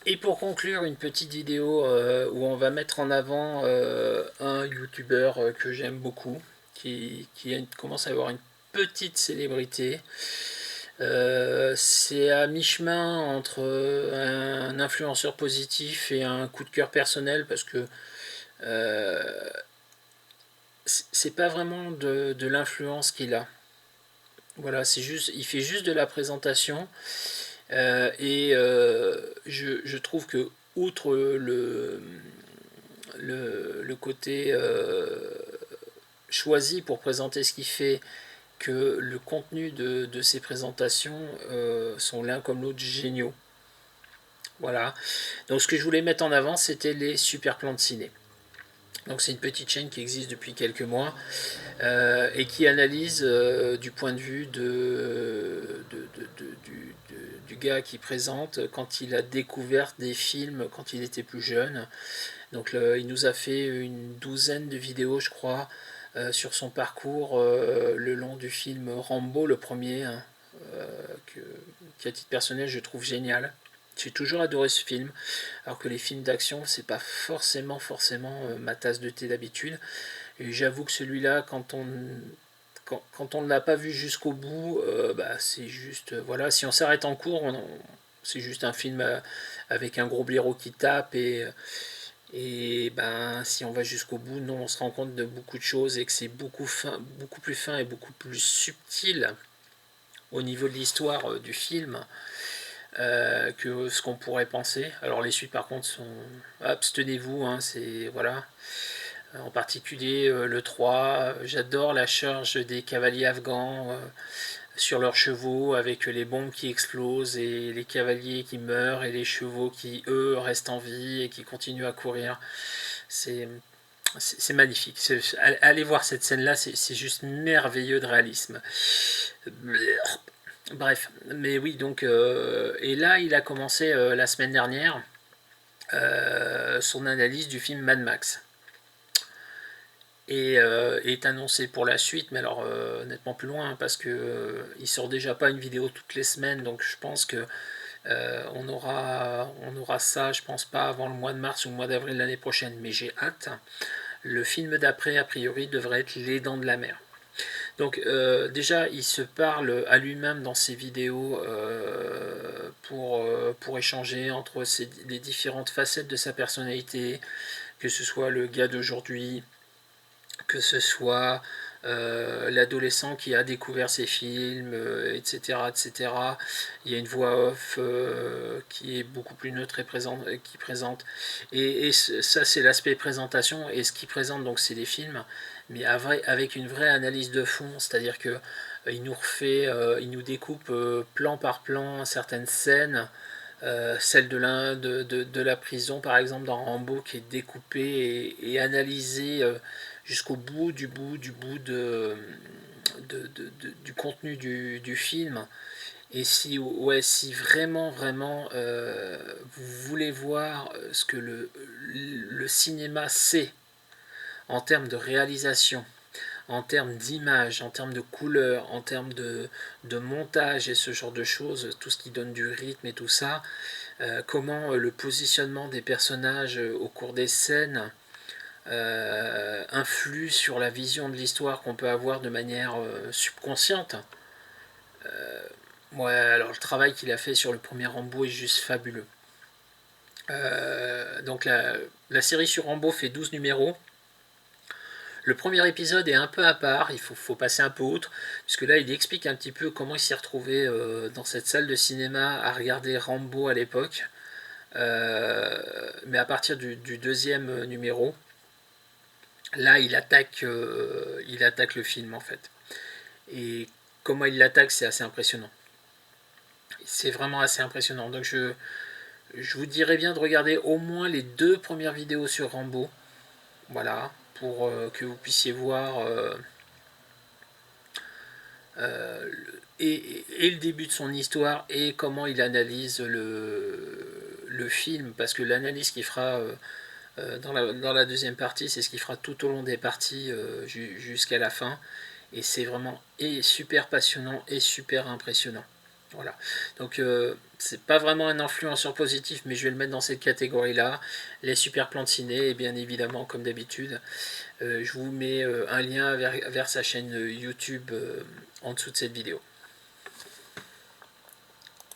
Et pour conclure, une petite vidéo où on va mettre en avant un youtubeur que j'aime beaucoup, commence à avoir une petite célébrité. C'est à mi-chemin entre un influenceur positif et un coup de cœur personnel parce que euh, c'est pas vraiment de l'influence qu'il a. Voilà, c'est juste, il fait juste de la présentation je trouve que outre le côté choisi pour présenter ce qu'il fait, que le contenu de ces présentations sont l'un comme l'autre géniaux. Voilà. Donc ce que je voulais mettre en avant, c'était les super plans de ciné. Donc c'est une petite chaîne qui existe depuis quelques mois et qui analyse du point de vue du gars qui présente quand il a découvert des films quand il était plus jeune. Donc il nous a fait une douzaine de vidéos, je crois, sur son parcours le long du film Rambo, le premier, hein, que, qui à titre personnel je trouve génial. J'ai toujours adoré ce film, alors que les films d'action, c'est pas forcément ma tasse de thé d'habitude. Et j'avoue que celui-là, quand on ne l'a pas vu jusqu'au bout, bah, c'est juste. Voilà, si on s'arrête en cours, c'est juste un film avec un gros blaireau qui tape et ben, si on va jusqu'au bout, non, on se rend compte de beaucoup de choses et que c'est beaucoup plus fin et beaucoup plus subtil au niveau de l'histoire du film que ce qu'on pourrait penser. Alors les suites par contre sont abstenez-vous, hein, c'est voilà. En particulier le 3, j'adore la charge des cavaliers afghans sur leurs chevaux avec les bombes qui explosent et les cavaliers qui meurent et les chevaux qui eux restent en vie et qui continuent à courir. C'est c'est magnifique. Allez voir cette scène-là, c'est juste merveilleux de réalisme. Bref, mais oui, donc, et là, il a commencé la semaine dernière son analyse du film Mad Max. Et est annoncé pour la suite, mais alors nettement plus loin, hein, parce que il sort déjà pas une vidéo toutes les semaines, donc je pense que on aura ça, je pense pas avant le mois de mars ou le mois d'avril l'année prochaine, mais j'ai hâte. Le film d'après, a priori, devrait être Les Dents de la Mer. Donc déjà, il se parle à lui-même dans ses vidéos pour échanger entre les différentes facettes de sa personnalité, que ce soit le gars d'aujourd'hui, que ce soit l'adolescent qui a découvert ses films, etc., etc. Il y a une voix off qui est beaucoup plus neutre et qui présente. Et ça, c'est l'aspect présentation. Et ce qui présente, donc, c'est des films, mais avec une vraie analyse de fond, c'est-à-dire que il nous découpe plan par plan certaines scènes. Celle de la prison, par exemple, dans Rambo, qui est découpée et analysée jusqu'au du contenu du film. Et si, ouais, si vraiment vous voulez voir ce que le cinéma sait en termes de réalisation, en termes d'image, en termes de couleur, en termes de montage et ce genre de choses, tout ce qui donne du rythme et tout ça, comment le positionnement des personnages au cours des scènes influe sur la vision de l'histoire qu'on peut avoir de manière subconsciente. Ouais, alors le travail qu'il a fait sur le premier Rambo est juste fabuleux. Donc la série sur Rambo fait 12 numéros. Le premier épisode est un peu à part, faut passer un peu outre, puisque là il explique un petit peu comment il s'est retrouvé dans cette salle de cinéma à regarder Rambo à l'époque. Mais à partir du deuxième numéro, là il attaque le film en fait. Et comment il l'attaque, c'est assez impressionnant. C'est vraiment assez impressionnant. Donc je vous dirais bien de regarder au moins les deux premières vidéos sur Rambo. Voilà, pour que vous puissiez voir et le début de son histoire et comment il analyse le film. Parce que l'analyse qu'il fera dans la deuxième partie, c'est ce qu'il fera tout au long des parties jusqu'à la fin. Et c'est vraiment super passionnant et super impressionnant. Voilà. Donc c'est pas vraiment un influenceur positif, mais je vais le mettre dans cette catégorie-là. Les super plantes ciné, et bien évidemment, comme d'habitude, je vous mets un lien vers sa chaîne YouTube en dessous de cette vidéo.